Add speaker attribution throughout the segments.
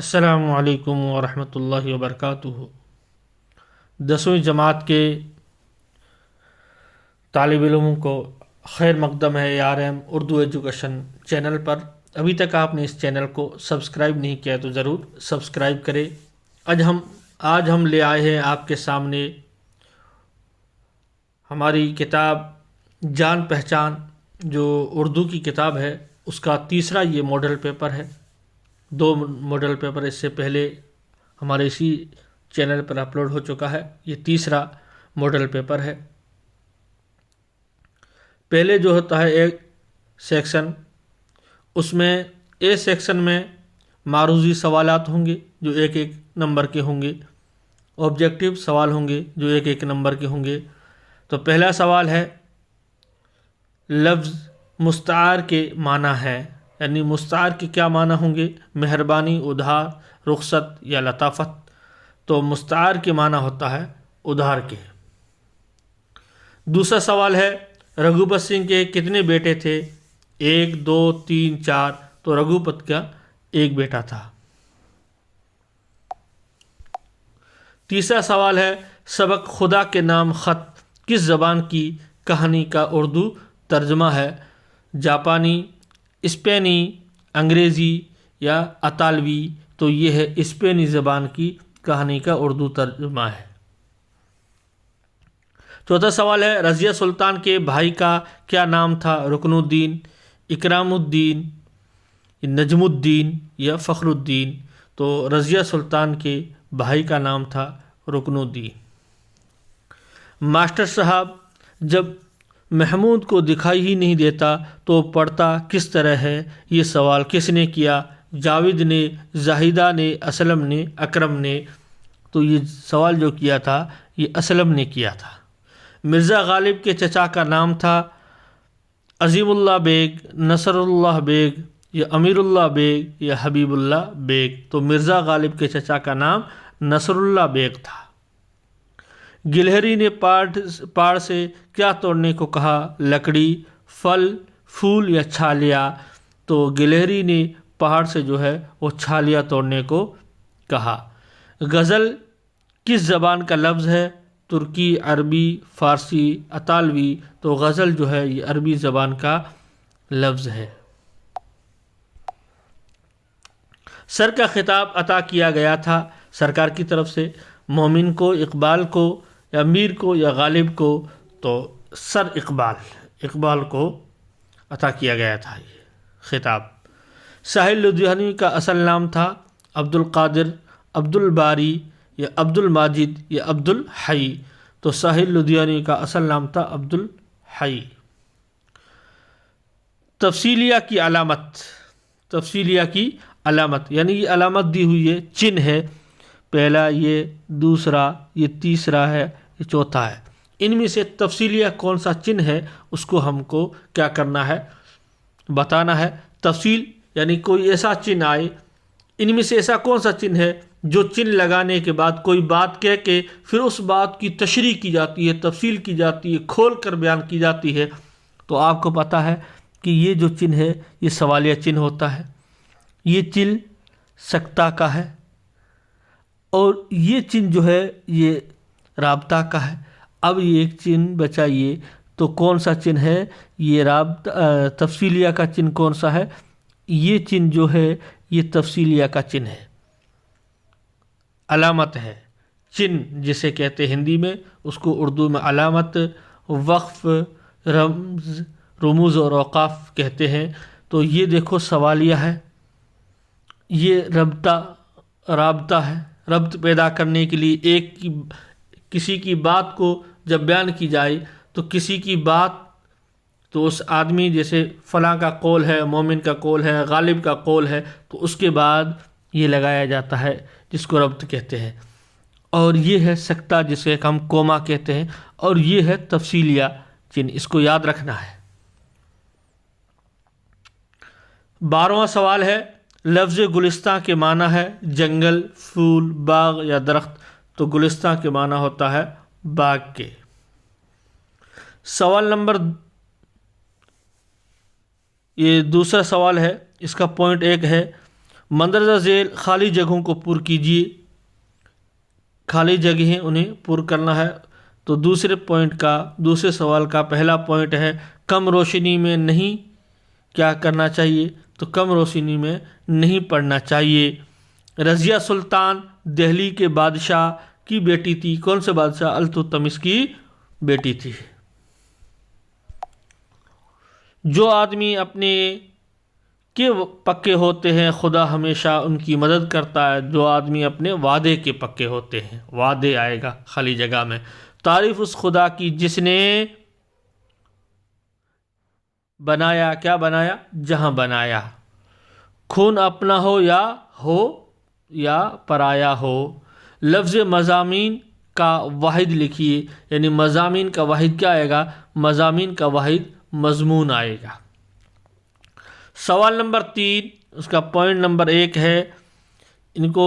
Speaker 1: السلام علیکم ورحمۃ اللہ وبرکاتہ۔ 10ویں جماعت کے طالب علموں کو خیر مقدم ہے ARM اردو ایجوکیشن چینل پر۔ ابھی تک آپ نے اس چینل کو سبسکرائب نہیں کیا تو ضرور سبسکرائب کریں۔ آج ہم لے آئے ہیں آپ کے سامنے ہماری کتاب جان پہچان، جو اردو کی کتاب ہے، اس کا تیسرا یہ ماڈل پیپر ہے۔ 2 ماڈل پیپر اس سے پہلے ہمارے اسی چینل پر اپلوڈ ہو چکا ہے، یہ تیسرا ماڈل پیپر ہے۔ پہلے جو ہوتا ہے ایک سیکشن، اس میں اے سیکشن میں معروضی سوالات ہوں گے جو 1 نمبر کے ہوں گے، آبجیکٹیو سوال ہوں گے جو 1 نمبر کے ہوں گے۔ تو پہلا سوال ہے لفظ مستعار کے معنی ہے، یعنی مستعار کے کیا معنی ہوں گے؟ مہربانی، ادھار، رخصت یا لطافت۔ تو مستعار کے معنی ہوتا ہے ادھار کے۔ دوسرا سوال ہے رگھوپت سنگھ کے کتنے بیٹے تھے؟ 1 2 3 4۔ تو رگھوپت کا 1 بیٹا تھا۔ تیسرا سوال ہے سبق خدا کے نام خط کس زبان کی کہانی کا اردو ترجمہ ہے؟ جاپانی، اسپینی، انگریزی یا اطالوی؟ تو یہ ہے اسپینی زبان کی کہانی کا اردو ترجمہ ہے۔ چوتھا سوال ہے رضیہ سلطان کے بھائی کا کیا نام تھا؟ رکن الدین، اکرام الدین، نجم الدین یا فخر الدین؟ تو رضیہ سلطان کے بھائی کا نام تھا رکن الدین۔ ماسٹر صاحب جب محمود کو دکھائی ہی نہیں دیتا تو پڑھتا کس طرح ہے؟ یہ سوال کس نے کیا؟ جاوید نے، زاہدہ نے، اسلم نے، اکرم نے؟ تو یہ سوال جو کیا تھا یہ اسلم نے کیا تھا۔ مرزا غالب کے چچا کا نام تھا عظیم اللہ بیگ، نصر اللہ بیگ یا امیر اللہ بیگ یا حبیب اللہ بیگ؟ تو مرزا غالب کے چچا کا نام نصر اللہ بیگ تھا۔ گلہری نے پہاڑ سے کیا توڑنے کو کہا؟ لکڑی، پھل، پھول یا چھالیاں؟ تو گلہری نے پہاڑ سے جو ہے وہ چھالیاں توڑنے کو کہا۔ غزل کس زبان کا لفظ ہے؟ ترکی، عربی، فارسی، اطالوی؟ تو غزل جو ہے یہ عربی زبان کا لفظ ہے۔ سر کا خطاب عطا کیا گیا تھا سرکار کی طرف سے مومن کو، اقبال کو یا میر کو یا غالب کو؟ تو سر اقبال کو عطا کیا گیا تھا یہ خطاب۔ ساحل لدھیانوی کا اصل نام تھا عبد القادر، عبد الباری یا عبد الماجد یا عبد الحی؟ تو ساحل لدھیانوی کا اصل نام تھا عبد الحی۔ تفصیلیہ کی علامت یعنی یہ علامت دی ہوئی ہے، چن ہے، پہلا یہ، دوسرا یہ، تیسرا ہے، یہ چوتھا ہے۔ ان میں سے تفصیلیہ کون سا چن ہے اس کو ہم کو کیا کرنا ہے؟ بتانا ہے۔ تفصیل یعنی کوئی ایسا چن آئے، ان میں سے ایسا کون سا چن ہے جو چن لگانے کے بعد کوئی بات کہہ کے پھر اس بات کی تشریح کی جاتی ہے، تفصیل کی جاتی ہے، کھول کر بیان کی جاتی ہے؟ تو آپ کو پتہ ہے کہ یہ جو چن ہے یہ سوالیہ چن ہوتا ہے، یہ چن سکتا کا ہے، اور یہ چن جو ہے یہ رابطہ کا ہے۔ اب یہ ایک چن بچائیے تو کون سا چن ہے؟ یہ تفصیلیہ کا چن کون سا ہے؟ یہ چن جو ہے یہ تفصیلیہ کا چن ہے، علامت ہے۔ چن جسے کہتے ہندی میں، اس کو اردو میں علامت، وقف، رمز، رموز اور اوقاف کہتے ہیں۔ تو یہ دیکھو سوالیہ ہے، یہ رابطہ ہے، ربط پیدا کرنے کے لیے کسی کی بات کو جب بیان کی جائے تو کسی کی بات تو اس آدمی جیسے فلاں کا قول ہے، مومن کا قول ہے، غالب کا قول ہے، تو اس کے بعد یہ لگایا جاتا ہے جس کو ربط کہتے ہیں۔ اور یہ ہے سکتا جسے ہم کوما کہتے ہیں، اور یہ ہے تفصیلیہ چن، اس کو یاد رکھنا ہے۔ 12واں سوال ہے لفظ گلستاں کے معنی ہے جنگل، پھول، باغ یا درخت؟ تو گلستاں کے معنی ہوتا ہے باغ کے۔ سوال نمبر یہ دوسرا سوال ہے، اس کا پوائنٹ 1 ہے مندرجہ ذیل خالی جگہوں کو پر کیجیے، خالی جگہیں انہیں پر کرنا ہے۔ تو دوسرے سوال کا پہلا پوائنٹ ہے کم روشنی میں نہیں کیا کرنا چاہیے، تو کم روشنی میں نہیں پڑھنا چاہیے۔ رضیہ سلطان دہلی کے بادشاہ کی بیٹی تھی، کون سے بادشاہ؟ التتمش کی بیٹی تھی۔ جو آدمی اپنے کے پکے ہوتے ہیں خدا ہمیشہ ان کی مدد کرتا ہے، جو آدمی اپنے وعدے کے پکے ہوتے ہیں، وعدے آئے گا خالی جگہ میں۔ تعریف اس خدا کی جس نے بنایا، کیا بنایا؟ جہاں بنایا، خون اپنا ہو یا پرایا ہو۔ لفظ مضامین کا واحد لکھیے، یعنی مضامین کا واحد کیا آئے گا؟ مضامین کا واحد مضمون آئے گا۔ سوال نمبر 3، اس کا پوائنٹ نمبر 1 ہے ان کو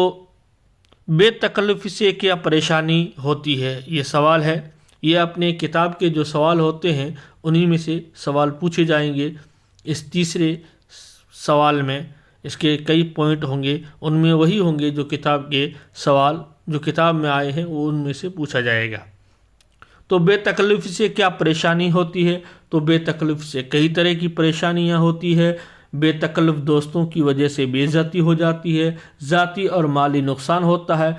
Speaker 1: بے تکلفی سے کیا پریشانی ہوتی ہے، یہ سوال ہے۔ یہ اپنے کتاب کے جو سوال ہوتے ہیں انہی میں سے سوال پوچھے جائیں گے۔ اس تیسرے سوال میں اس کے کئی پوائنٹ ہوں گے، ان میں وہی ہوں گے جو کتاب کے سوال جو کتاب میں آئے ہیں وہ ان میں سے پوچھا جائے گا۔ تو بے تکلفی سے کیا پریشانی ہوتی ہے؟ تو بے تکلف سے کئی طرح کی پریشانیاں ہوتی ہے۔ بے تکلف دوستوں کی وجہ سے بے عزتی ہو جاتی ہے، ذاتی اور مالی نقصان ہوتا ہے۔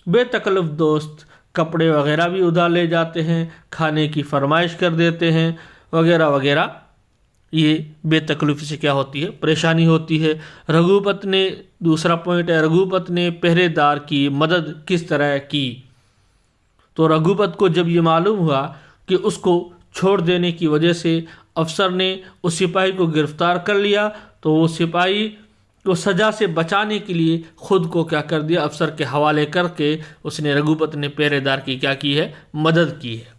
Speaker 1: بے تکلف دوست کپڑے وغیرہ بھی ادھار لے جاتے ہیں، کھانے کی فرمائش کر دیتے ہیں وغیرہ وغیرہ۔ یہ بے تکلفی سے کیا ہوتی ہے؟ پریشانی ہوتی ہے۔ رگھوپت نے، دوسرا پوائنٹ ہے، رگھوپت نے پہرے دار کی مدد کس طرح کی؟ تو رگھوپت کو جب یہ معلوم ہوا کہ اس کو چھوڑ دینے کی وجہ سے افسر نے اس سپاہی کو گرفتار کر لیا، تو وہ سپاہی کو سزا سے بچانے کے لیے خود کو کیا کر دیا؟ افسر کے حوالے کر کے اس نے، رگھوپت نے پہرے دار کی کیا کی ہے؟ مدد کی ہے۔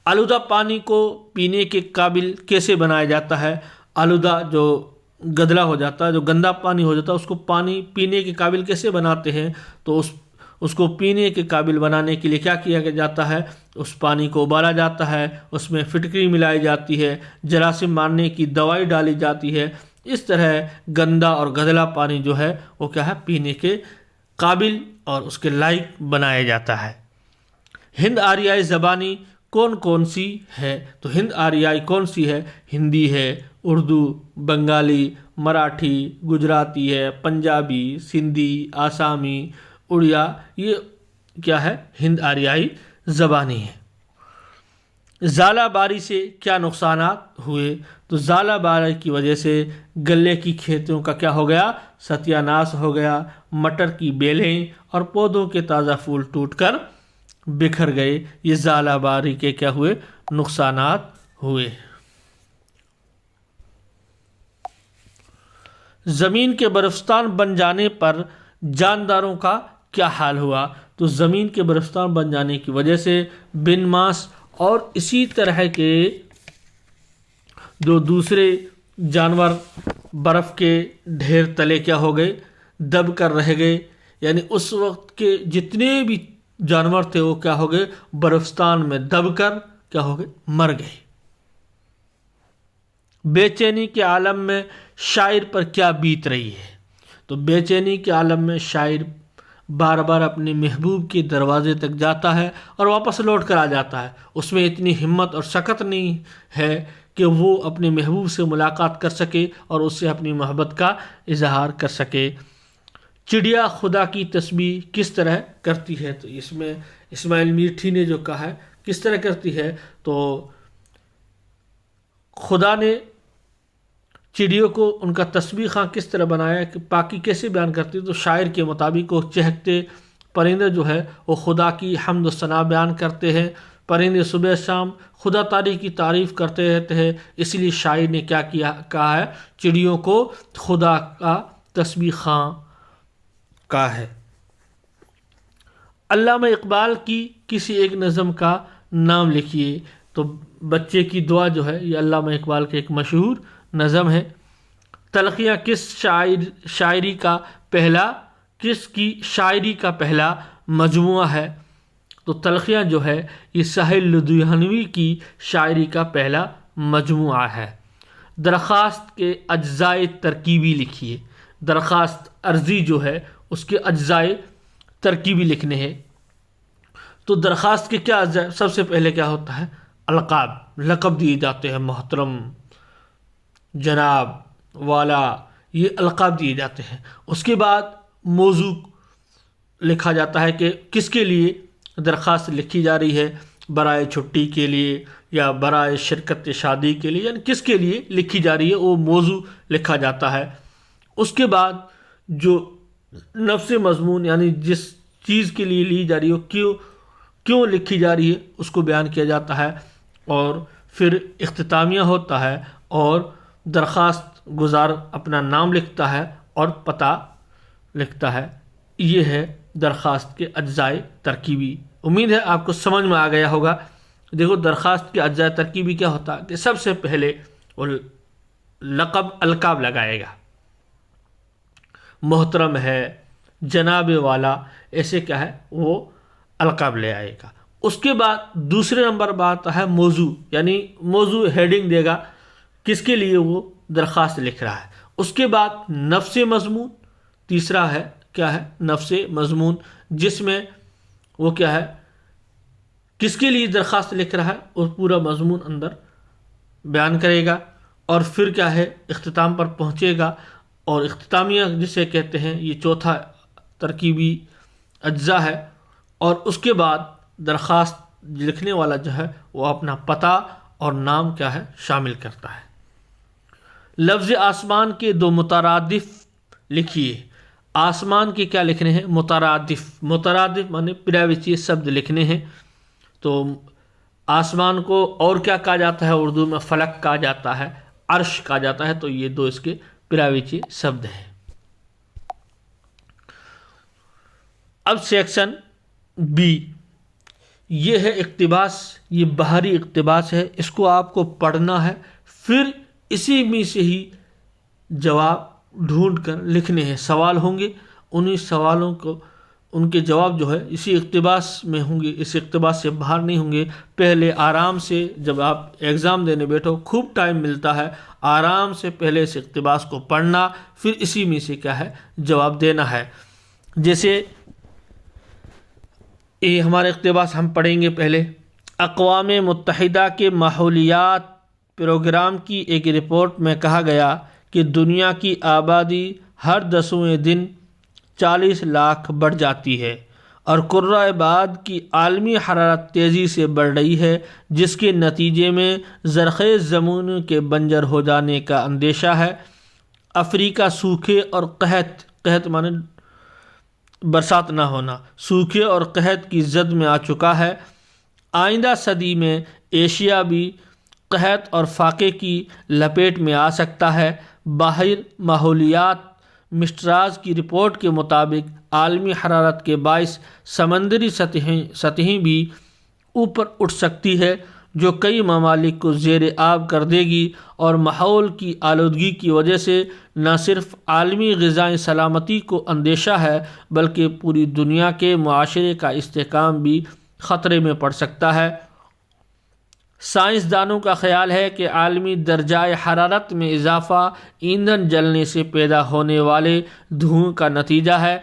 Speaker 1: آلودہ پانی کو پینے کے قابل کیسے بنایا جاتا ہے؟ آلودہ جو گدلا ہو جاتا ہے، جو گندا پانی ہو جاتا ہے، اس کو پانی پینے کے قابل کیسے بناتے ہیں؟ تو اس کو پینے کے قابل بنانے کے لیے کیا کیا جاتا ہے؟ اس پانی کو ابالا جاتا ہے، اس میں فٹکری ملائی جاتی ہے، جراثیم مارنے کی دوائی ڈالی جاتی ہے۔ اس طرح گندا اور گدلا پانی جو ہے وہ کیا ہے؟ پینے کے قابل اور اس کے لائق بنایا جاتا ہے۔ ہند آریائی زبانی کون کون سی ہے؟ تو ہند آریائی کون سی ہے؟ ہندی ہے، اردو، بنگالی، مراٹھی، گجراتی ہے، پنجابی، سندھی، آسامی، اڑیا، یہ کیا ہے؟ ہند آریائی زبانی ہے۔ ژالہ باری سے کیا نقصانات ہوئے؟ تو ژالہ باری کی وجہ سے غلے کی کھیتوں کا کیا ہو گیا؟ ستیہ ناش ہو گیا۔ مٹر کی بیلیں اور پودوں کے تازہ پھول ٹوٹ کر بکھر گئے۔ یہ ژالہ باری کے کیا ہوئے؟ نقصانات ہوئے۔ زمین کے برفستان بن جانے پر جانداروں کا کیا حال ہوا؟ تو زمین کے برفستان بن جانے کی وجہ سے بن ماس اور اسی طرح کے جو دوسرے جانور برف کے ڈھیر تلے کیا ہو گئے؟ دب کر رہ گئے۔ یعنی اس وقت کے جتنے بھی جانور تھے وہ کیا ہو گئے؟ برفستان میں دب کر کیا ہو گئے؟ مر گئے۔ بے چینی کے عالم میں شاعر پر کیا بیت رہی ہے؟ تو بے چینی کے عالم میں شاعر بار بار اپنے محبوب کے دروازے تک جاتا ہے اور واپس لوٹ کر آ جاتا ہے۔ اس میں اتنی ہمت اور سکت نہیں ہے کہ وہ اپنے محبوب سے ملاقات کر سکے اور اس سے اپنی محبت کا اظہار کر سکے۔ چڑیا خدا کی تسبیح کس طرح کرتی ہے؟ تو اس میں اسماعیل میٹھی نے جو کہا ہے کس طرح کرتی ہے، تو خدا نے چڑیوں کو ان کا تسبیح خواں کس طرح بنایا کہ پاکی کیسے بیان کرتی ہے؟ تو شاعر کے مطابق وہ چہکتے پرندے جو ہے وہ خدا کی حمد و ثنا بیان کرتے ہیں۔ پرندے صبح شام خدا تعالی کی تعریف کرتے رہتے ہیں، اس لیے شاعر نے کیا کہا ہے؟ چڑیوں کو خدا کا تسبیح خواں کہا ہے۔ علامہ اقبال کی کسی ایک نظم کا نام لکھیے۔ تو بچے کی دعا جو ہے یہ علامہ اقبال کے ایک مشہور نظم ہے۔ تلخیاں کس کی شاعری کا پہلا مجموعہ ہے؟ تو تلخیاں جو ہے یہ سہیل لدھیانوی کی شاعری کا پہلا مجموعہ ہے۔ درخواست کے اجزائے ترکیبی لکھیے۔ درخواست عرضی جو ہے اس کے اجزائے ترکیبی لکھنے ہیں. تو درخواست کے کیا اجزاء؟ سب سے پہلے کیا ہوتا ہے؟ القاب، لقب دیے جاتے ہیں، محترم، جناب، والا، یہ القاب دیے جاتے ہیں. اس کے بعد موضوع لکھا جاتا ہے کہ کس کے لیے درخواست لکھی جا رہی ہے، برائے چھٹی کے لیے یا برائے شرکت شادی کے لیے، یعنی کس کے لیے لکھی جا رہی ہے وہ موضوع لکھا جاتا ہے. اس کے بعد جو نفس مضمون یعنی جس چیز کے لیے لی جا رہی ہے کیوں لکھی جا رہی ہے اس کو بیان کیا جاتا ہے. اور پھر اختتامیہ ہوتا ہے اور درخواست گزار اپنا نام لکھتا ہے اور پتہ لکھتا ہے. یہ ہے درخواست کے اجزائے ترکیبی. امید ہے آپ کو سمجھ میں آ گیا ہوگا. دیکھو درخواست کے اجزائے ترکیبی کیا ہوتا ہے کہ سب سے پہلے وہ لقب القاب لگائے گا، محترم ہے، جناب والا، ایسے کیا ہے وہ القاب لے آئے گا. اس کے بعد دوسرے نمبر بات ہے موضوع، یعنی موضوع ہیڈنگ دے گا کس کے لیے وہ درخواست لکھ رہا ہے. اس کے بعد نفس مضمون، تیسرا ہے کیا ہے نفس مضمون، جس میں وہ کیا ہے کس کے لیے درخواست لکھ رہا ہے اور پورا مضمون اندر بیان کرے گا. اور پھر کیا ہے اختتام پر پہنچے گا، اور اختتامیہ جسے کہتے ہیں یہ چوتھا ترکیبی اجزاء ہے. اور اس کے بعد درخواست لکھنے والا جو ہے وہ اپنا پتہ اور نام کیا ہے شامل کرتا ہے. لفظ آسمان کے دو مترادف لکھیے. آسمان کے کیا لکھنے ہیں؟ مترادف مانے پراوچی شبد لکھنے ہیں. تو آسمان کو اور کیا کہا جاتا ہے؟ اردو میں فلک کہا جاتا ہے، عرش کہا جاتا ہے. تو یہ دو اس کے پراوچی شبد ہیں. اب سیکشن بی، یہ ہے اقتباس. یہ باہری اقتباس ہے، اس کو آپ کو پڑھنا ہے، پھر اسی میں سے ہی جواب ڈھونڈ کر لکھنے ہیں. سوال ہوں گے، انہی سوالوں کو ان کے جواب جو ہے اسی اقتباس میں ہوں گے، اس اقتباس سے باہر نہیں ہوں گے. پہلے آرام سے جب آپ ایگزام دینے بیٹھو خوب ٹائم ملتا ہے، آرام سے پہلے اس اقتباس کو پڑھنا، پھر اسی میں سے کیا ہے جواب دینا ہے. جیسے یہ ہمارا اقتباس ہم پڑھیں گے پہلے. اقوام متحدہ کے ماحولیات پروگرام کی ایک رپورٹ میں کہا گیا کہ دنیا کی آبادی ہر 10ویں دن 40 لاکھ بڑھ جاتی ہے اور کرۂ بعد کی عالمی حرارت تیزی سے بڑھ رہی ہے، جس کے نتیجے میں زرخیز زمین کے بنجر ہو جانے کا اندیشہ ہے. افریقہ سوکھے اور قحط مانے برسات نہ ہونا، سوکھے اور قحط کی زد میں آ چکا ہے. آئندہ صدی میں ایشیا بھی قحط اور فاقے کی لپیٹ میں آ سکتا ہے. باہر ماحولیات مسٹراز کی رپورٹ کے مطابق عالمی حرارت کے باعث سمندری سطحیں بھی اوپر اٹھ سکتی ہے، جو کئی ممالک کو زیر آب کر دے گی. اور ماحول کی آلودگی کی وجہ سے نہ صرف عالمی غذائی سلامتی کو اندیشہ ہے بلکہ پوری دنیا کے معاشرے کا استحکام بھی خطرے میں پڑ سکتا ہے. سائنسدانوں کا خیال ہے کہ عالمی درجۂ حرارت میں اضافہ ایندھن جلنے سے پیدا ہونے والے دھوئیں کا نتیجہ ہے.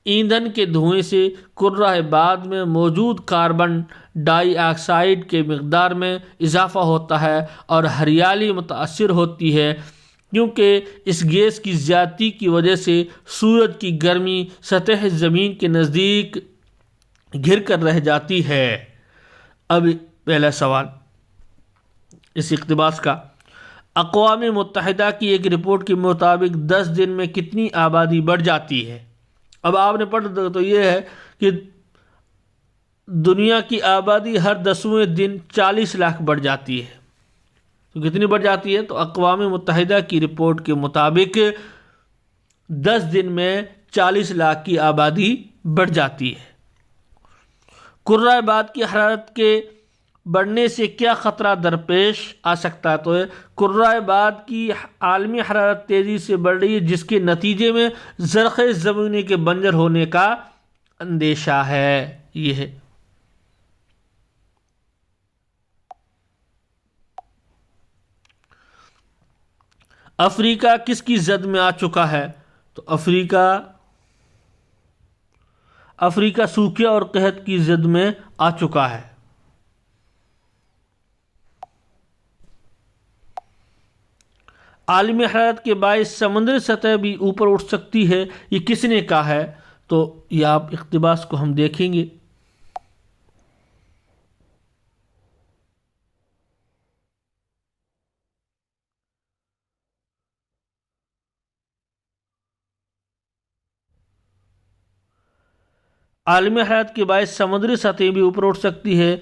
Speaker 1: ایندھن کے دھوئیں سے کرۂ بعد میں موجود کاربن ڈائی آکسائیڈ کے مقدار میں اضافہ ہوتا ہے اور ہریالی متاثر ہوتی ہے، کیونکہ اس گیس کی زیادتی کی وجہ سے سورج کی گرمی سطح زمین کے نزدیک گھر کر رہ جاتی ہے. اب پہلا سوال اس اقتباس کا، اقوام متحدہ کی ایک رپورٹ کے مطابق 10 دن میں کتنی آبادی بڑھ جاتی ہے؟ اب آپ نے پڑھ تو یہ ہے کہ دنیا کی آبادی ہر 10ویں دن 40 لاکھ بڑھ جاتی ہے. تو کتنی بڑھ جاتی ہے؟ تو اقوام متحدہ کی رپورٹ کے مطابق 10 دن میں 40 لاکھ کی آبادی بڑھ جاتی ہے. کرۂ بعد کی حرارت کے بڑھنے سے کیا خطرہ درپیش آ سکتا ہے؟ تو کرۂ بعد کی عالمی حرارت تیزی سے بڑھ رہی ہے، جس کے نتیجے میں زرخیز زمین کے بنجر ہونے کا اندیشہ ہے. یہ ہے افریقہ کس کی زد میں آ چکا ہے؟ تو افریقہ سوکھے اور قحط کی زد میں آ چکا ہے۔ عالمی حرارت کے باعث سمندری سطح بھی اوپر اٹھ سکتی ہے، یہ کس نے کہا ہے؟ تو یہ آپ اقتباس کو ہم دیکھیں گے۔ عالمی حرارت کے باعث سمندری سطح بھی اوپر اٹھ سکتی ہے،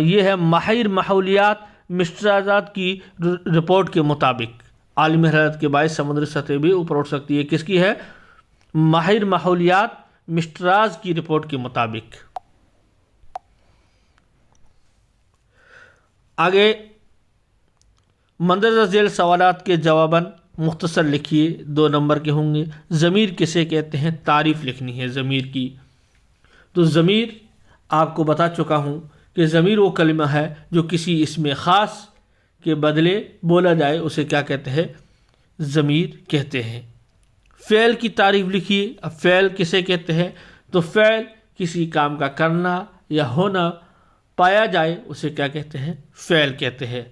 Speaker 1: یہ ہے ماہر ماحولیات مسٹرازات کی رپورٹ کے مطابق۔ عالمی حرارت کے باعث سمندری سطح بھی اوپر اٹھ سکتی ہے، کس کی ہے؟ ماہر ماحولیات مسٹراز کی رپورٹ کے مطابق۔ آگے مندرجہ ذیل سوالات کے جواباً مختصر لکھیے، 2 نمبر کے ہوں گے۔ ضمیر کسے کہتے ہیں؟ تعریف لکھنی ہے ضمیر کی۔ تو ضمیر آپ کو بتا چکا ہوں کہ ضمیر وہ کلمہ ہے جو کسی اسم خاص کے بدلے بولا جائے، اسے کیا کہتے ہیں؟ ضمیر کہتے ہیں۔ فعل کی تعریف لکھیے۔ اب فعل کسے کہتے ہیں؟ تو فعل کسی کام کا کرنا یا ہونا پایا جائے، اسے کیا کہتے ہیں؟ فعل کہتے ہیں۔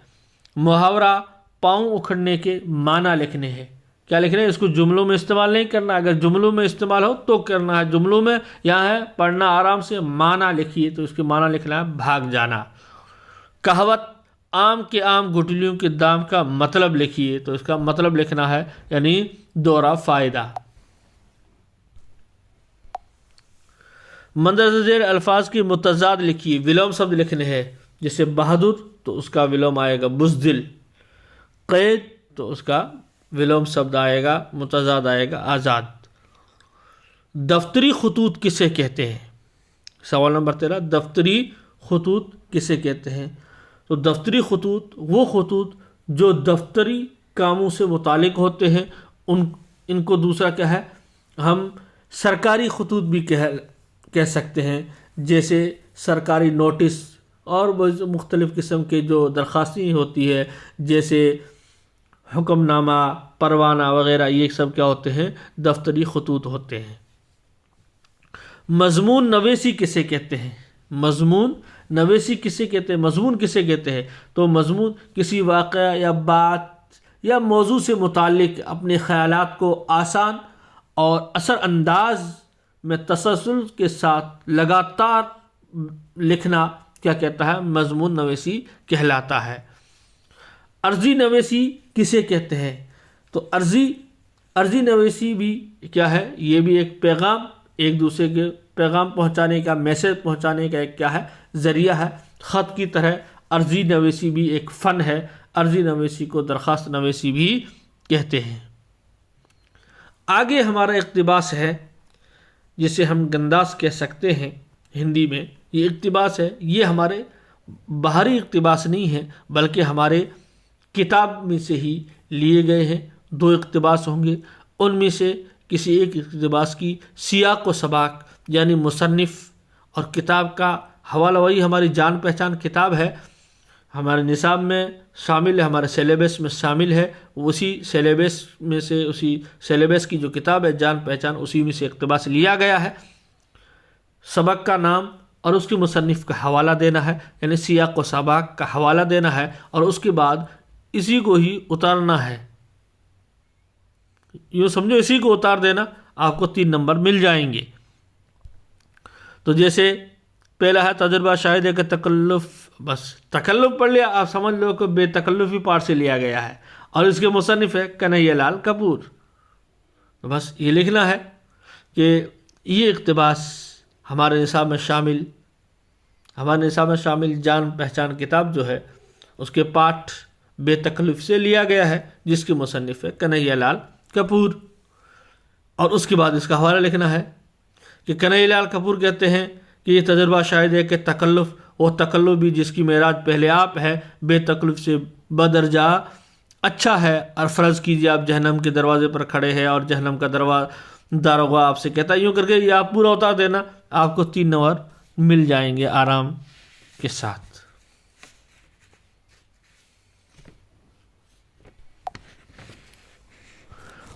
Speaker 1: محاورہ پاؤں اکھڑنے کے معنی لکھنے ہیں۔ کیا لکھنا ہے؟ اس کو جملوں میں استعمال نہیں کرنا، اگر جملوں میں استعمال ہو تو کرنا ہے، جملوں میں یہاں ہے پڑھنا آرام سے۔ معنی لکھیے، تو اس کے معنی لکھنا ہے بھاگ جانا۔ کہاوت آم کے آم گٹھلیوں کے دام کا مطلب لکھیے، تو اس کا مطلب لکھنا ہے یعنی دوہرا فائدہ۔ مندرجہ ذیل الفاظ کی متضاد لکھیے، ولوم شبد لکھنے ہیں۔ جیسے بہادر تو اس کا ولوم آئے گا بزدل، قید تو اس کا ولوم شبد آئے گا متضاد آئے گا آزاد۔ دفتری خطوط کسے کہتے ہیں؟ سوال نمبر 13، دفتری خطوط کسے کہتے ہیں؟ تو دفتری خطوط وہ خطوط جو دفتری کاموں سے متعلق ہوتے ہیں، ان کو دوسرا کیا ہے؟ ہم سرکاری خطوط بھی کہہ سکتے ہیں، جیسے سرکاری نوٹس اور مختلف قسم کے جو درخواستیں ہوتی ہے، جیسے حکم نامہ، پروانہ وغیرہ، یہ سب کیا ہوتے ہیں؟ دفتری خطوط ہوتے ہیں۔ مضمون نویسی کسے کہتے ہیں؟ مضمون نویسی کسے کہتے ہیں؟ مضمون کسے کہتے ہیں؟ تو مضمون کسی واقعہ یا بات یا موضوع سے متعلق اپنے خیالات کو آسان اور اثر انداز میں تسلسل کے ساتھ لگاتار لکھنا کیا کہتا ہے؟ مضمون نویسی کہلاتا ہے۔ عرضی نویسی کسے کہتے ہیں؟ تو عرضی نویسی بھی کیا ہے؟ یہ بھی ایک پیغام، ایک دوسرے کے پیغام پہنچانے کا، میسج پہنچانے کا ایک کیا ہے؟ ذریعہ ہے۔ خط کی طرح عرضی نویسی بھی ایک فن ہے۔ عرضی نویسی کو درخواست نویسی بھی کہتے ہیں۔ آگے ہمارا اقتباس ہے، جسے ہم گنداز کہہ سکتے ہیں ہندی میں۔ یہ اقتباس ہے، یہ ہمارے باہری اقتباس نہیں ہے، بلکہ ہمارے کتاب میں سے ہی لیے گئے ہیں۔ 2 اقتباس ہوں گے، ان میں سے کسی ایک اقتباس کی سیاق و سباق یعنی مصنف اور کتاب کا حوالہ، وہی ہماری جان پہچان کتاب ہے، ہمارے نصاب میں شامل ہے، ہمارے سیلیبس میں شامل ہے۔ اسی سیلیبس میں سے، اسی سیلیبس کی جو کتاب ہے جان پہچان، اسی میں سے اقتباس لیا گیا ہے۔ سبق کا نام اور اس کے مصنف کا حوالہ دینا ہے، یعنی سیاق و سباق کا حوالہ دینا ہے، اور اس کے بعد اسی کو ہی اتارنا ہے۔ یوں سمجھو اسی کو اتار دینا، آپ کو 3 نمبر مل جائیں گے۔ تو جیسے پہلا ہے تجربہ شاہد کا تکلف، بس تکلف پڑھ لیا، آپ سمجھ لو کہ بے تکلفی پارٹ سے لیا گیا ہے، اور اس کے مصنف ہے کنہیا لال کپور۔ تو بس یہ لکھنا ہے کہ یہ اقتباس ہمارے نصاب میں شامل جان پہچان کتاب جو ہے، اس کے پارٹ بے تکلف سے لیا گیا ہے، جس کے مصنف ہے کنہیا لال کپور۔ اور اس کے بعد اس کا حوالہ لکھنا ہے کہ کنہیا لال کپور کہتے ہیں کہ یہ تجربہ شاہد ہے کہ تکلف، وہ تکلف بھی جس کی معراج پہلے آپ ہے، بے تکلف سے بدرجہ اچھا ہے۔ اور فرض کیجیے آپ جہنم کے دروازے پر کھڑے ہیں اور جہنم کا داروغہ آپ سے کہتا ہے، یوں کر کے یہ آپ پورا اتار دینا، آپ کو 3 نمبر مل جائیں گے آرام کے ساتھ۔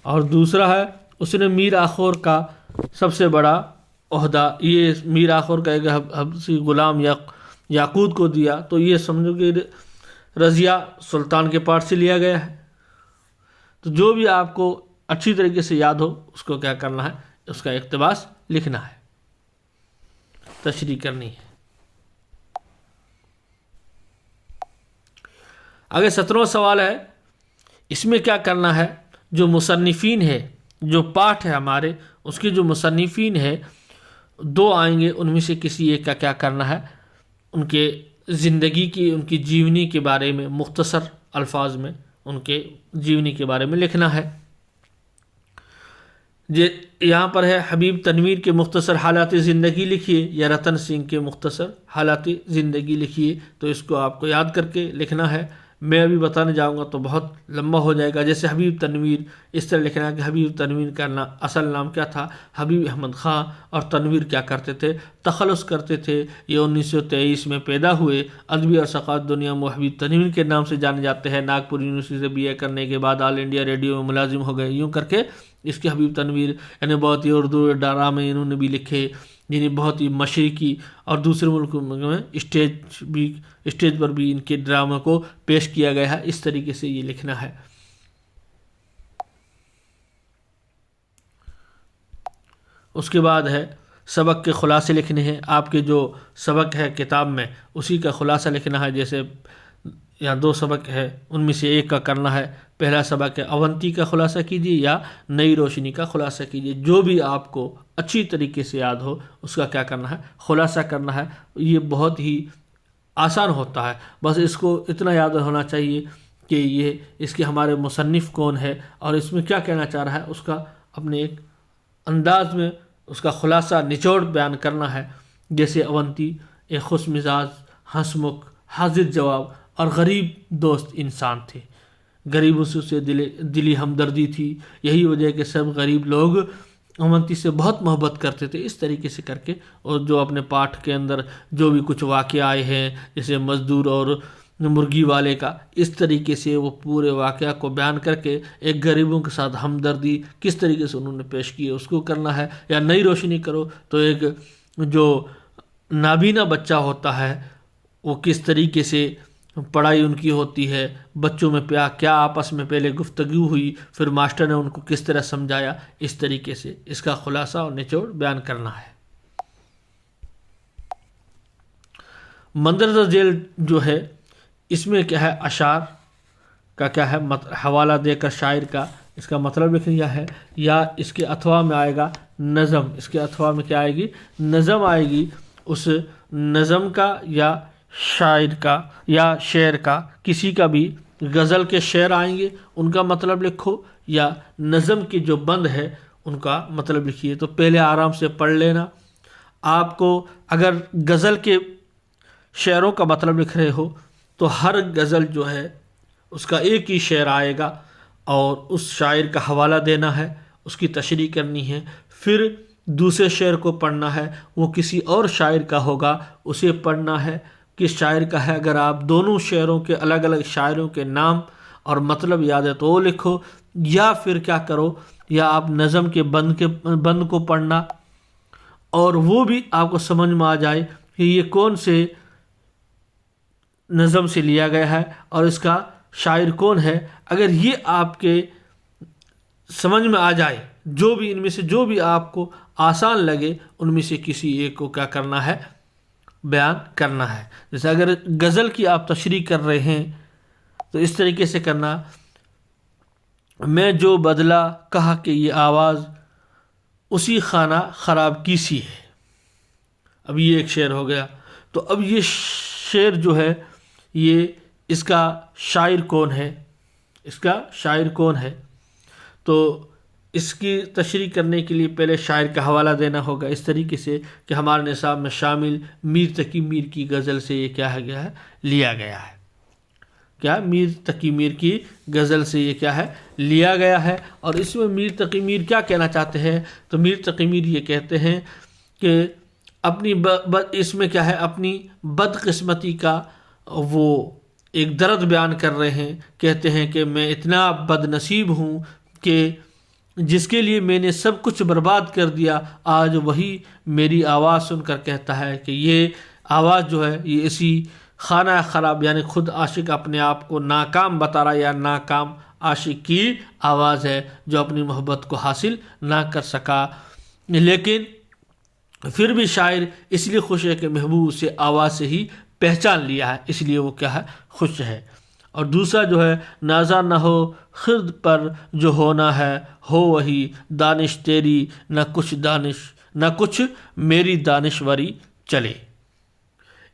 Speaker 1: اور دوسرا ہے اس نے میر آخور کا سب سے بڑا عہدہ، یہ میر آخور کا ایک حبشی غلام یاقوت کو دیا، تو یہ سمجھو کہ رضیہ سلطان کے پاس سے لیا گیا ہے۔ تو جو بھی آپ کو اچھی طریقے سے یاد ہو اس کو کیا کرنا ہے، اس کا اقتباس لکھنا ہے، تشریح کرنی ہے۔ آگے 17واں سوال ہے، اس میں کیا کرنا ہے، جو مصنفین ہے، جو پاٹھ ہے ہمارے، اس کے جو مصنفین ہے 2 آئیں گے، ان میں سے کسی ایک کا کیا کرنا ہے، ان کے زندگی کی، ان کی جیونی کے بارے میں مختصر الفاظ میں ان کے جیونی کے بارے میں لکھنا ہے۔ یہاں پر ہے حبیب تنویر کے مختصر حالات زندگی لکھیے، یا رتن سنگھ کے مختصر حالات زندگی لکھیے، تو اس کو آپ کو یاد کر کے لکھنا ہے۔ میں ابھی بتانے جاؤں گا تو بہت لمبا ہو جائے گا۔ جیسے حبیب تنویر، اس طرح لکھنا ہے کہ حبیب تنویر کا اصل نام کیا تھا، حبیب احمد خان، اور تنویر کیا کرتے تھے، تخلص کرتے تھے۔ یہ 1923 میں پیدا ہوئے، ادبی اور ثقافت دنیا میں حبیب تنویر کے نام سے جانے جاتے ہیں۔ ناگپور یونیورسٹی سے BA کرنے کے بعد آل انڈیا ریڈیو میں ملازم ہو گئے۔ یوں کر کے اس کے حبیب تنویر، یعنی بہت ہی اردو ڈرامے انہوں نے بھی لکھے، یعنی بہت ہی مشرقی، اور دوسرے ملکوں میں اسٹیج پر بھی ان کے ڈراموں کو پیش کیا گیا ہے۔ اس طریقے سے یہ لکھنا ہے۔ اس کے بعد ہے سبق کے خلاصے لکھنے ہیں۔ آپ کے جو سبق ہے کتاب میں اسی کا خلاصہ لکھنا ہے۔ جیسے یہاں 2 سبق ہے، ان میں سے ایک کا کرنا ہے۔ پہلا سبق ہے اونتی کا خلاصہ کیجیے یا نئی روشنی کا خلاصہ کیجیے۔ جو بھی آپ کو اچھی طریقے سے یاد ہو اس کا کیا کرنا ہے، خلاصہ کرنا ہے۔ یہ بہت ہی آسان ہوتا ہے، بس اس کو اتنا یاد ہونا چاہیے کہ یہ اس کے ہمارے مصنف کون ہے اور اس میں کیا کہنا چاہ رہا ہے، اس کا اپنے ایک انداز میں اس کا خلاصہ نچوڑ بیان کرنا ہے۔ جیسے اونتی ایک خوش مزاج، ہنس مکھ، حاضر جواب اور غریب دوست انسان تھے۔ غریبوں سے دلی ہمدردی تھی، یہی وجہ ہے کہ سب غریب لوگ اونتی سے بہت محبت کرتے تھے۔ اس طریقے سے کر کے، اور جو اپنے پاٹھ کے اندر جو بھی کچھ واقعہ آئے ہیں، جیسے مزدور اور مرغی والے کا، اس طریقے سے وہ پورے واقعہ کو بیان کر کے ایک غریبوں کے ساتھ ہمدردی کس طریقے سے انہوں نے پیش کی ہے اس کو کرنا ہے۔ یا نئی روشنی کرو تو ایک جو نابینا بچہ ہوتا ہے وہ کس طریقے سے پڑھائی ان کی ہوتی ہے، بچوں میں کیا آپس میں پہلے گفتگو ہوئی، پھر ماسٹر نے ان کو کس طرح سمجھایا، اس طریقے سے اس کا خلاصہ اور نچوڑ بیان کرنا ہے۔ مندرجہ ذیل جو ہے اس میں کیا ہے، اشعار کا کیا ہے حوالہ دے کر شاعر کا اس کا مطلب لکھ لیا ہے، یا اس کے اتھوا میں آئے گا نظم۔ اس کے اتھوا میں کیا آئے گی، نظم آئے گی۔ اس نظم کا یا شاعر کا یا شعر کا، کسی کا بھی غزل کے شعر آئیں گے ان کا مطلب لکھو، یا نظم کی جو بند ہے ان کا مطلب لکھیے۔ تو پہلے آرام سے پڑھ لینا۔ آپ کو اگر غزل کے شعروں کا مطلب لکھ رہے ہو تو ہر غزل جو ہے اس کا ایک ہی شعر آئے گا، اور اس شاعر کا حوالہ دینا ہے، اس کی تشریح کرنی ہے۔ پھر دوسرے شعر کو پڑھنا ہے، وہ کسی اور شاعر کا ہوگا، اسے پڑھنا ہے، کس شاعر کا ہے۔ اگر آپ دونوں شعروں کے الگ الگ شاعروں کے نام اور مطلب یاد ہے تو وہ لکھو، یا پھر کیا کرو، یا آپ نظم کے بند کو پڑھنا، اور وہ بھی آپ کو سمجھ میں آ جائے کہ یہ کون سے نظم سے لیا گیا ہے اور اس کا شاعر کون ہے۔ اگر یہ آپ کے سمجھ میں آ جائے، جو بھی ان میں سے جو بھی آپ کو آسان لگے ان میں سے کسی ایک کو کیا کرنا ہے، بیان کرنا ہے۔ جیسے اگر غزل کی آپ تشریح کر رہے ہیں تو اس طریقے سے کرنا، میں جو بدلا کہا کہ یہ آواز اسی خانہ خراب کی سی ہے۔ اب یہ ایک شعر ہو گیا۔ تو اب یہ شعر جو ہے یہ اس کا شاعر کون ہے، اس کا شاعر کون ہے، تو اس کی تشریح کرنے کے لیے پہلے شاعر کا حوالہ دینا ہوگا، اس طریقے سے کہ ہمارے نصاب میں شامل میر تقی میر کی غزل سے یہ کیا ہے گیا ہے، لیا گیا ہے۔ کیا میر تقی میر کی غزل سے یہ کیا ہے، لیا گیا ہے۔ اور اس میں میر تقی میر کیا کہنا چاہتے ہیں، تو میر تقی میر یہ کہتے ہیں کہ اپنی اس میں کیا ہے، اپنی بدقسمتی کا وہ ایک درد بیان کر رہے ہیں۔ کہتے ہیں کہ میں اتنا بد نصیب ہوں کہ جس کے لیے میں نے سب کچھ برباد کر دیا، آج وہی میری آواز سن کر کہتا ہے کہ یہ آواز جو ہے یہ اسی خانہ خراب یعنی خود عاشق اپنے آپ کو ناکام بتا رہا ہے یا ناکام عاشق کی آواز ہے جو اپنی محبت کو حاصل نہ کر سکا، لیکن پھر بھی شاعر اس لیے خوش ہے کہ محبوب اسے آواز سے ہی پہچان لیا ہے، اس لیے وہ کیا ہے خوش ہے۔ اور دوسرا جو ہے نازا نہ ہو خرد پر جو ہونا ہے، ہو وہی دانش تیری نہ کچھ میری دانشوری چلے۔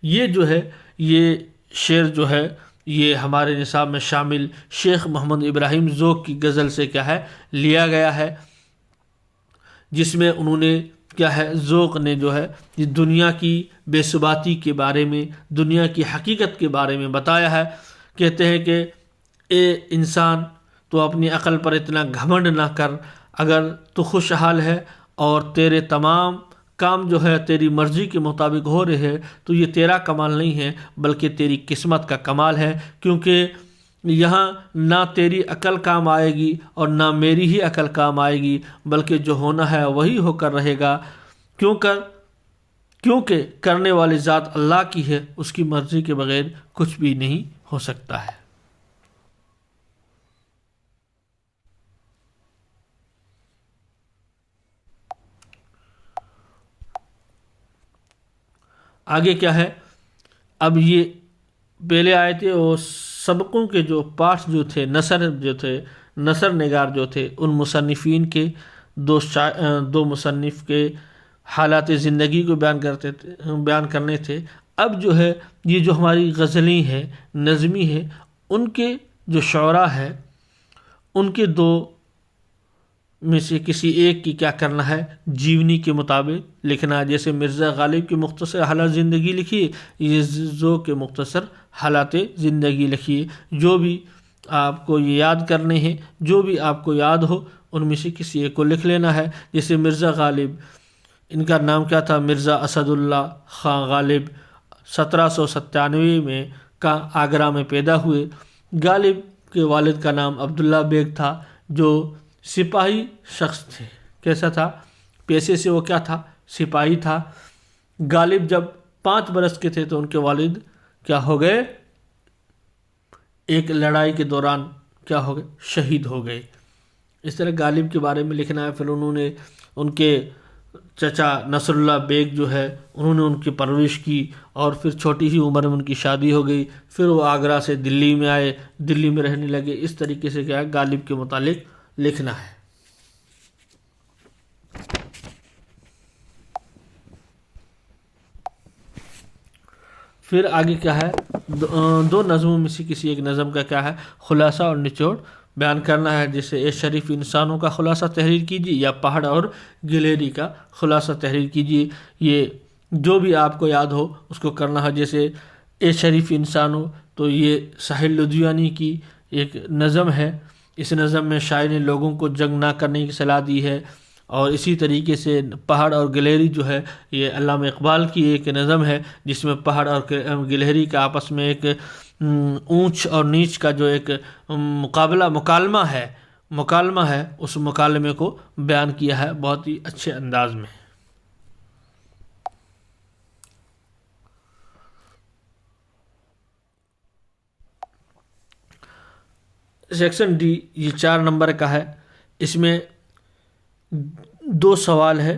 Speaker 1: یہ جو ہے یہ شعر جو ہے یہ ہمارے نصاب میں شامل شیخ محمد ابراہیم ذوق کی غزل سے کیا ہے لیا گیا ہے، جس میں انہوں نے کیا ہے ذوق نے جو ہے یہ دنیا کی بے ثباتی کے بارے میں، دنیا کی حقیقت کے بارے میں بتایا ہے۔ کہتے ہیں کہ اے انسان تو اپنی عقل پر اتنا گھمنڈ نہ کر، اگر تو خوشحال ہے اور تیرے تمام کام جو ہے تیری مرضی کے مطابق ہو رہے ہیں تو یہ تیرا کمال نہیں ہے بلکہ تیری قسمت کا کمال ہے، کیونکہ یہاں نہ تیری عقل کام آئے گی اور نہ میری ہی عقل کام آئے گی، بلکہ جو ہونا ہے وہی ہو کر رہے گا، کیونکہ کرنے والی ذات اللہ کی ہے، اس کی مرضی کے بغیر کچھ بھی نہیں ہو سکتا ہے۔ آگے کیا ہے، اب یہ پہلے آئے تھے وہ سبقوں کے جو پارٹس جو تھے، نثر نگار جو تھے، ان مصنفین کے دو مصنف کے حالات زندگی کو بیان کرنے تھے۔ اب جو ہے یہ جو ہماری غزلیں ہیں، نظمی ہے، ان کے جو شعراء ہے ان کے دو میں سے کسی ایک کی کیا کرنا ہے جیونی کے مطابق لکھنا ہے۔ جیسے مرزا غالب کی مختصر حالات زندگی لکھی، یہ ذوق کے مختصر حالات زندگی لکھی۔ جو بھی آپ کو یہ یاد کرنے ہیں، جو بھی آپ کو یاد ہو ان میں سے کسی ایک کو لکھ لینا ہے۔ جیسے مرزا غالب، ان کا نام کیا تھا؟ مرزا اسد اللہ خان غالب، 1797 میں کا آگرہ میں پیدا ہوئے۔ غالب کے والد کا نام عبداللہ بیگ تھا، جو سپاہی شخص تھے۔ کیسا تھا؟ پیشے سے وہ کیا تھا؟ سپاہی تھا۔ غالب جب 5 برس کے تھے تو ان کے والد کیا ہو گئے؟ ایک لڑائی کے دوران کیا ہو گئے؟ شہید ہو گئے۔ اس طرح غالب کے بارے میں لکھنا ہے۔ پھر انہوں نے ان کے چچا نصر اللہ بیگ جو ہے انہوں نے ان کی پرورش کی، اور پھر چھوٹی ہی عمر میں ان کی شادی ہو گئی۔ پھر وہ آگرہ سے دلی میں آئے، دلی میں رہنے لگے۔ اس طریقے سے کیا ہے غالب کے متعلق لکھنا ہے۔ پھر آگے کیا ہے دو نظموں میں سے کسی ایک نظم کا کیا ہے خلاصہ اور نچوڑ بیان کرنا ہے۔ جیسے اے شریف انسانوں کا خلاصہ تحریر کیجیے، یا پہاڑ اور گلیری کا خلاصہ تحریر کیجیے۔ یہ جو بھی آپ کو یاد ہو اس کو کرنا ہے۔ جیسے اے شریف انسانوں تو یہ ساحل لدھیانوی کی ایک نظم ہے۔ اس نظم میں شاعر نے لوگوں کو جنگ نہ کرنے کی صلاح دی ہے، اور اسی طریقے سے پہاڑ اور گلیری جو ہے یہ علامہ اقبال کی ایک نظم ہے، جس میں پہاڑ اور گلیری کا آپس میں ایک اونچ اور نیچ کا جو ایک مکالمہ ہے، اس مکالمے کو بیان کیا ہے بہت ہی اچھے انداز میں۔ سیکشن ڈی یہ 4 نمبر کا ہے۔ اس میں 2 سوال ہے،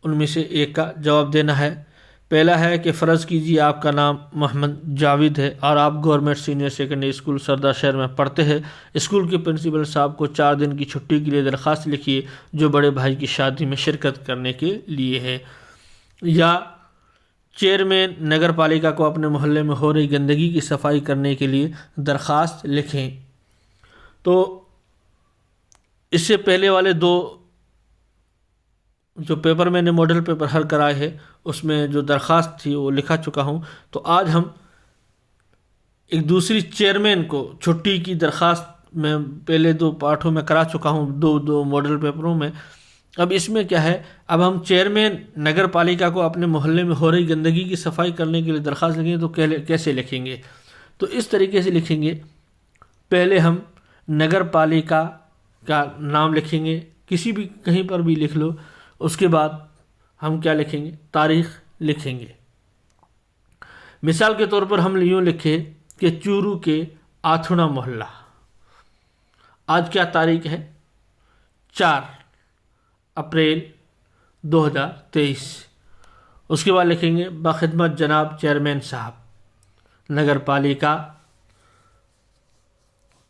Speaker 1: ان میں سے ایک کا جواب دینا ہے۔ پہلا ہے کہ فرض کیجیے آپ کا نام محمد جاوید ہے اور آپ گورنمنٹ سینئر سیکنڈری اسکول سردار شہر میں پڑھتے ہیں۔ اسکول کے پرنسپل صاحب کو 4 دن کی چھٹی کے لیے درخواست لکھیے، جو بڑے بھائی کی شادی میں شرکت کرنے کے لیے ہے۔ یا چیئرمین نگر پالیکا کو اپنے محلے میں ہو رہی گندگی کی صفائی کرنے کے لیے درخواست لکھیں۔ تو اس سے پہلے والے 2 جو پیپر میں نے ماڈل پیپر حل کرائے ہیں اس میں جو درخواست تھی وہ لکھا چکا ہوں۔ تو آج ہم ایک دوسری چیئرمین کو چھٹی کی درخواست میں پہلے 2 پارٹوں میں کرا چکا ہوں، 2 ماڈل پیپروں میں۔ اب اس میں کیا ہے، اب ہم چیئرمین نگر پالیکا کو اپنے محلے میں ہو رہی گندگی کی صفائی کرنے کے لیے درخواست لکھیں گے تو کیسے لکھیں گے؟ تو اس طریقے سے لکھیں گے، پہلے ہم نگر پالیکا کا نام لکھیں گے، کسی بھی کہیں پر بھی لکھ لو. اس کے بعد ہم کیا لکھیں گے؟ تاریخ لکھیں گے. مثال کے طور پر ہم یوں لکھیں کہ چورو کے آتھونا محلہ. آج کیا تاریخ ہے؟ 4 اپریل 2023. اس کے بعد لکھیں گے بخدمت جناب چیئرمین صاحب نگر پالیکا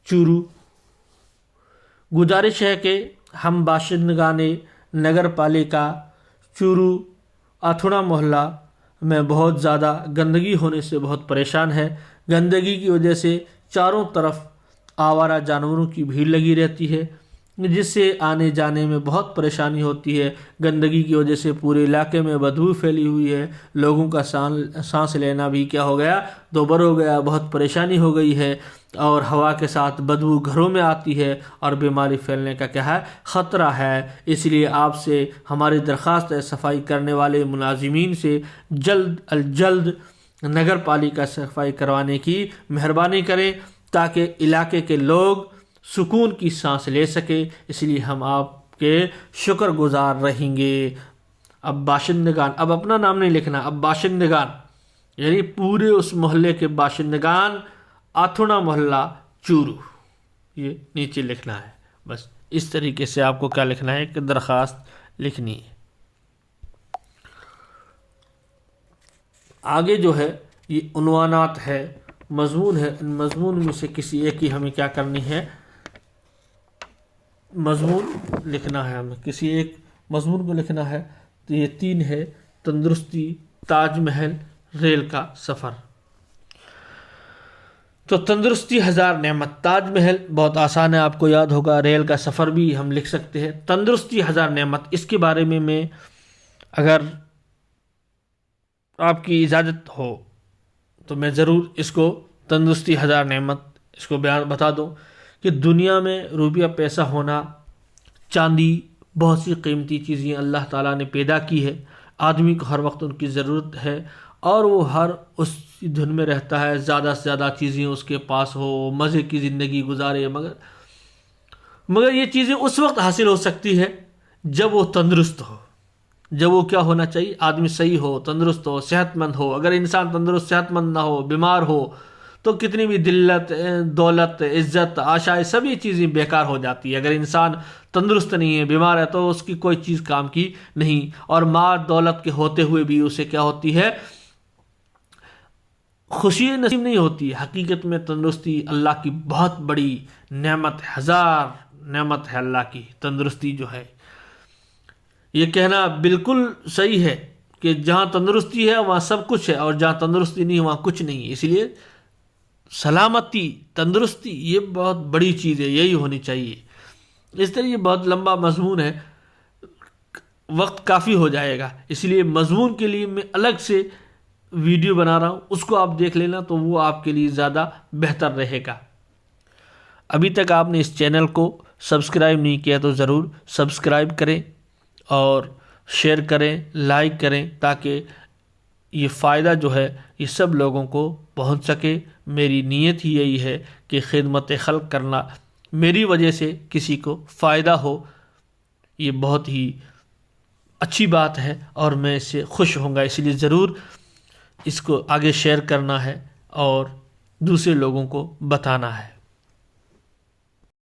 Speaker 1: چورو، گزارش ہے کہ ہم باشندگان نگر پالیکا چورو آتھونا محلہ میں بہت زیادہ گندگی ہونے سے بہت پریشان ہے. گندگی کی وجہ سے چاروں طرف آوارہ جانوروں کی بھیڑ لگی رہتی ہے، جس سے آنے جانے میں بہت پریشانی ہوتی ہے. گندگی کی وجہ سے پورے علاقے میں بدبو پھیلی ہوئی ہے. لوگوں کا سانس لینا بھی کیا ہو گیا؟ دوبر ہو گیا. بہت پریشانی ہو گئی ہے اور ہوا کے ساتھ بدبو گھروں میں آتی ہے اور بیماری پھیلنے کا کیا ہے؟ خطرہ ہے. اس لیے آپ سے ہماری درخواست ہے صفائی کرنے والے ملازمین سے جلد از جلد نگر پالیکا صفائی کروانے کی مہربانی کریں تاکہ علاقے کے لوگ سکون کی سانس لے سکے. اس لیے ہم آپ کے شکر گزار رہیں گے. اب باشندگان، اب اپنا نام نہیں لکھنا، اب باشندگان یعنی پورے اس محلے کے باشندگان آتھونا محلہ چورو، یہ نیچے لکھنا ہے. بس اس طریقے سے آپ کو کیا لکھنا ہے کہ درخواست لکھنی ہے. آگے جو ہے یہ عنوانات ہے، مضمون ہے. ان مضمون میں سے کسی ایک کی ہمیں کیا کرنی ہے؟ مضمون لکھنا ہے. ہمیں کسی ایک مضمون کو لکھنا ہے. تو یہ 3 ہے: تندرستی، تاج محل، ریل کا سفر. تو تندرستی ہزار نعمت، تاج محل بہت آسان ہے، آپ کو یاد ہوگا. ریل کا سفر بھی ہم لکھ سکتے ہیں. تندرستی ہزار نعمت، اس کے بارے میں اگر آپ کی اجازت ہو تو میں ضرور اس کو تندرستی ہزار نعمت اس کو بتا دوں کہ دنیا میں روپیہ پیسہ ہونا، چاندی، بہت سی قیمتی چیزیں اللہ تعالیٰ نے پیدا کی ہے. آدمی کو ہر وقت ان کی ضرورت ہے اور وہ ہر اس دھن میں رہتا ہے زیادہ سے زیادہ چیزیں اس کے پاس ہو، مزے کی زندگی گزارے. مگر یہ چیزیں اس وقت حاصل ہو سکتی ہے جب وہ تندرست ہو. جب وہ کیا ہونا چاہیے؟ آدمی صحیح ہو، تندرست ہو، صحت مند ہو. اگر انسان تندرست صحت مند نہ ہو، بیمار ہو، تو کتنی بھی دولت، عزت، آشائش سبھی چیزیں بیکار ہو جاتی ہے. اگر انسان تندرست نہیں ہے، بیمار ہے، تو اس کی کوئی چیز کام کی نہیں. اور مال دولت کے ہوتے ہوئے بھی اسے کیا ہوتی ہے؟ خوشی نصیب نہیں ہوتی. حقیقت میں تندرستی اللہ کی بہت بڑی نعمت، ہزار نعمت ہے اللہ کی. تندرستی جو ہے، یہ کہنا بالکل صحیح ہے کہ جہاں تندرستی ہے وہاں سب کچھ ہے اور جہاں تندرستی نہیں ہے وہاں کچھ نہیں ہے. اس لیے سلامتی، تندرستی یہ بہت بڑی چیز ہے، یہی ہونی چاہیے. اس طرح یہ بہت لمبا مضمون ہے، وقت کافی ہو جائے گا. اس لیے مضمون کے لیے میں الگ سے ویڈیو بنا رہا ہوں، اس کو آپ دیکھ لینا تو وہ آپ کے لیے زیادہ بہتر رہے گا. ابھی تک آپ نے اس چینل کو سبسکرائب نہیں کیا تو ضرور سبسکرائب کریں اور شیئر کریں، لائک کریں تاکہ یہ فائدہ جو ہے یہ سب لوگوں کو پہنچ سکے. میری نیت ہی یہی ہے کہ خدمت خلق کرنا، میری وجہ سے کسی کو فائدہ ہو، یہ بہت ہی اچھی بات ہے اور میں اس سے خوش ہوں گا. اس لیے ضرور اس کو آگے شیئر کرنا ہے اور دوسرے لوگوں کو بتانا ہے.